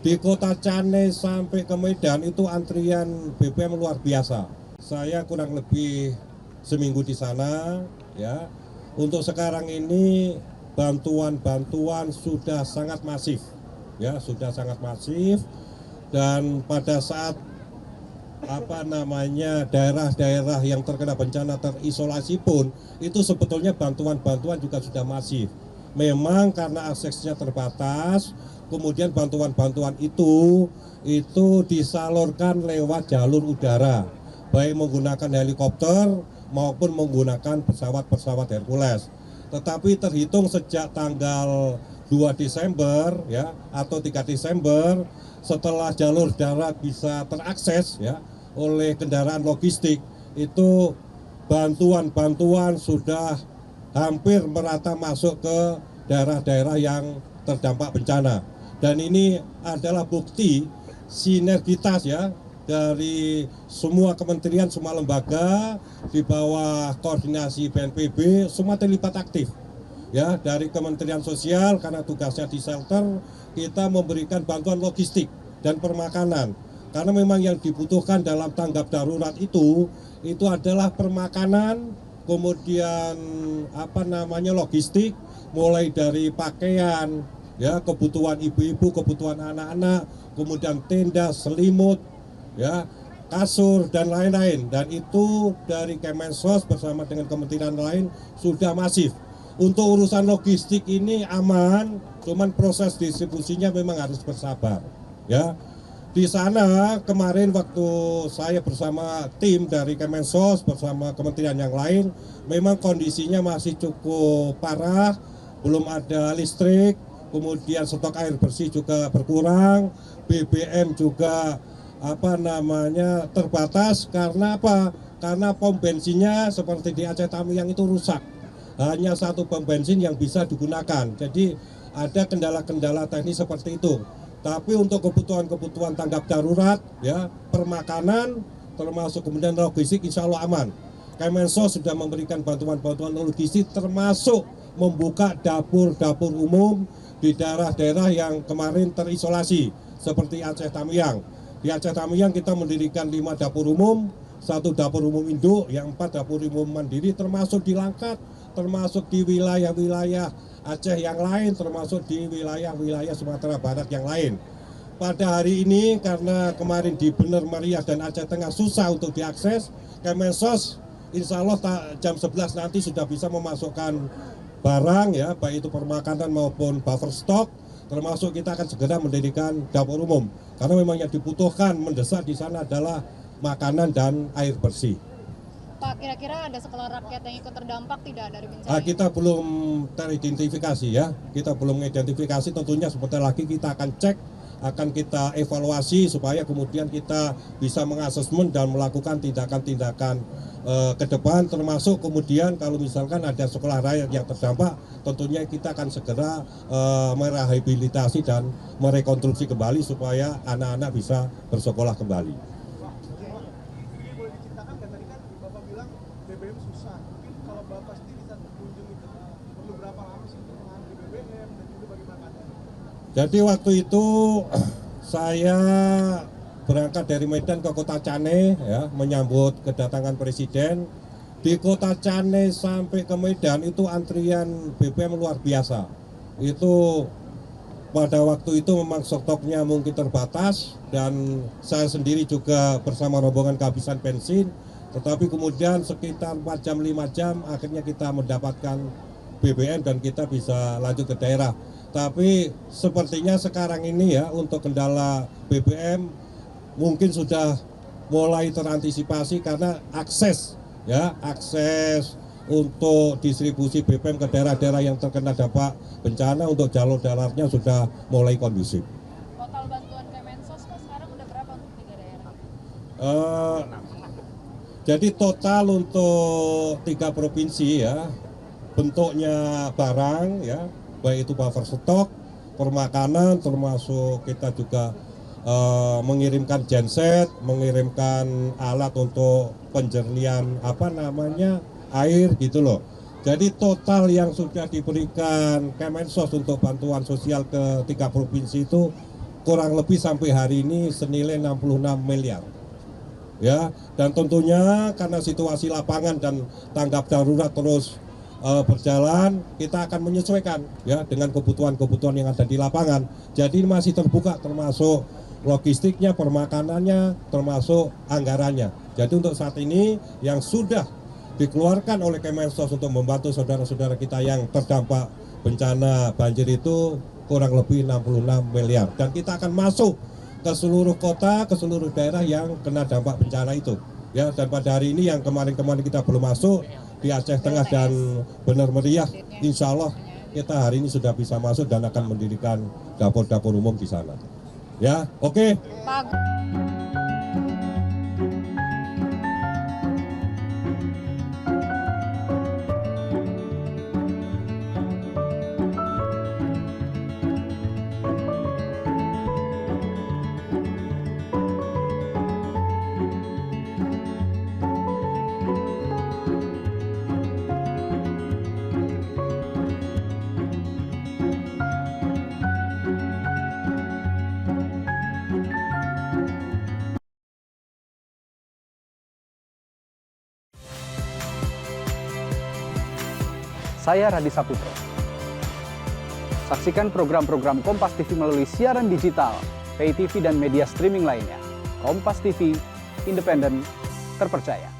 Di Kota Cane sampai ke Medan itu antrian BBM luar biasa. Saya kurang lebih seminggu di sana, ya. Untuk sekarang ini bantuan-bantuan sudah sangat masif, ya, sudah sangat masif. Dan pada saat daerah-daerah yang terkena bencana terisolasi pun itu sebetulnya bantuan-bantuan juga sudah masif. Memang karena aksesnya terbatas, kemudian bantuan-bantuan itu disalurkan lewat jalur udara, baik menggunakan helikopter maupun menggunakan pesawat-pesawat Hercules. Tetapi terhitung sejak tanggal 2 Desember ya atau 3 Desember setelah jalur darat bisa terakses ya oleh kendaraan logistik, itu bantuan-bantuan sudah hampir merata masuk ke daerah-daerah yang terdampak bencana. Dan ini adalah bukti sinergitas ya dari semua kementerian, semua lembaga di bawah koordinasi BNPB, semua terlibat aktif. Ya, dari Kementerian Sosial karena tugasnya di shelter, kita memberikan bantuan logistik dan permakanan. Karena memang yang dibutuhkan dalam tanggap darurat itu adalah permakanan, kemudian logistik, mulai dari pakaian, ya, kebutuhan ibu-ibu, kebutuhan anak-anak, kemudian tenda, selimut, ya, kasur dan lain-lain. Dan itu dari Kemensos bersama dengan kementerian lain sudah masif. Untuk urusan logistik ini aman, cuman proses distribusinya memang harus bersabar, ya. Di sana kemarin waktu saya bersama tim dari Kemensos bersama kementerian yang lain, memang kondisinya masih cukup parah, belum ada listrik, kemudian stok air bersih juga berkurang, BBM juga terbatas. Karena apa? Karena pom bensinnya seperti di Aceh Tamiang itu rusak. Hanya satu pom bensin yang bisa digunakan. Jadi ada kendala-kendala teknis seperti itu. Tapi untuk kebutuhan-kebutuhan tanggap darurat, ya, permakanan, termasuk kemudian logistik, insya Allah aman. Kemensos sudah memberikan bantuan-bantuan logistik, termasuk membuka dapur-dapur umum di daerah-daerah yang kemarin terisolasi, seperti Aceh Tamiang. Di Aceh Tamiang kita mendirikan 5 dapur umum, 1 dapur umum induk, yang 4 dapur umum mandiri, termasuk di Langkat, termasuk di wilayah-wilayah Aceh yang lain, termasuk di wilayah-wilayah Sumatera Barat yang lain. Pada hari ini karena kemarin di Bener Meriah dan Aceh Tengah susah untuk diakses, Kemensos insya Allah jam 11 nanti sudah bisa memasukkan barang ya, baik itu permakanan maupun buffer stock, termasuk kita akan segera mendirikan dapur umum. Karena memang yang dibutuhkan mendesak di sana adalah makanan dan air bersih. Pak, kira-kira ada sekolah rakyat yang ikut terdampak tidak dari bencana? Kita belum teridentifikasi ya, kita belum mengidentifikasi. Tentunya sebentar lagi kita akan cek, akan kita evaluasi supaya kemudian kita bisa mengasesmen dan melakukan tindakan-tindakan ke depan, termasuk kemudian kalau misalkan ada sekolah rakyat yang terdampak, tentunya kita akan segera merehabilitasi dan merekonstruksi kembali supaya anak-anak bisa bersekolah kembali. Jadi waktu itu saya berangkat dari Medan ke Kota Cane ya, menyambut kedatangan Presiden. Di Kota Cane sampai ke Medan itu antrian BBM luar biasa. Itu pada waktu itu memang stoknya mungkin terbatas dan saya sendiri juga bersama rombongan kehabisan bensin. Tetapi kemudian sekitar 4 jam 5 jam akhirnya kita mendapatkan BBM dan kita bisa lanjut ke daerah. Tapi sepertinya sekarang ini ya untuk kendala BBM mungkin sudah mulai terantisipasi karena akses untuk distribusi BBM ke daerah-daerah yang terkena dampak bencana untuk jalur daratnya sudah mulai kondusif. Total bantuan Kemensos sekarang udah berapa untuk 3 daerah? Jadi total untuk 3 provinsi ya, bentuknya barang ya, baik itu buffer stok, permakanan, termasuk kita juga mengirimkan genset, mengirimkan alat untuk penjernihan air gitu loh. Jadi total yang sudah diberikan Kemensos untuk bantuan sosial ke 3 provinsi itu kurang lebih sampai hari ini senilai 66 miliar. Ya, dan tentunya karena situasi lapangan dan tanggap darurat terus berjalan, kita akan menyesuaikan ya dengan kebutuhan-kebutuhan yang ada di lapangan. Jadi masih terbuka termasuk logistiknya, permakanannya, termasuk anggarannya. Jadi untuk saat ini yang sudah dikeluarkan oleh Kemensos untuk membantu saudara-saudara kita yang terdampak bencana banjir itu kurang lebih 66 miliar. Dan kita akan masuk ke seluruh kota, ke seluruh daerah yang kena dampak bencana itu. Ya, dan pada hari ini yang kemarin-kemarin kita belum masuk di Aceh Tengah dan Benar Meriah, insya Allah kita hari ini sudah bisa masuk dan akan mendirikan dapur-dapur umum di sana. Ya, oke. Pak Saya Radi Saputro. Saksikan program-program Kompas TV melalui siaran digital, pay TV dan media streaming lainnya. Kompas TV, independen, terpercaya.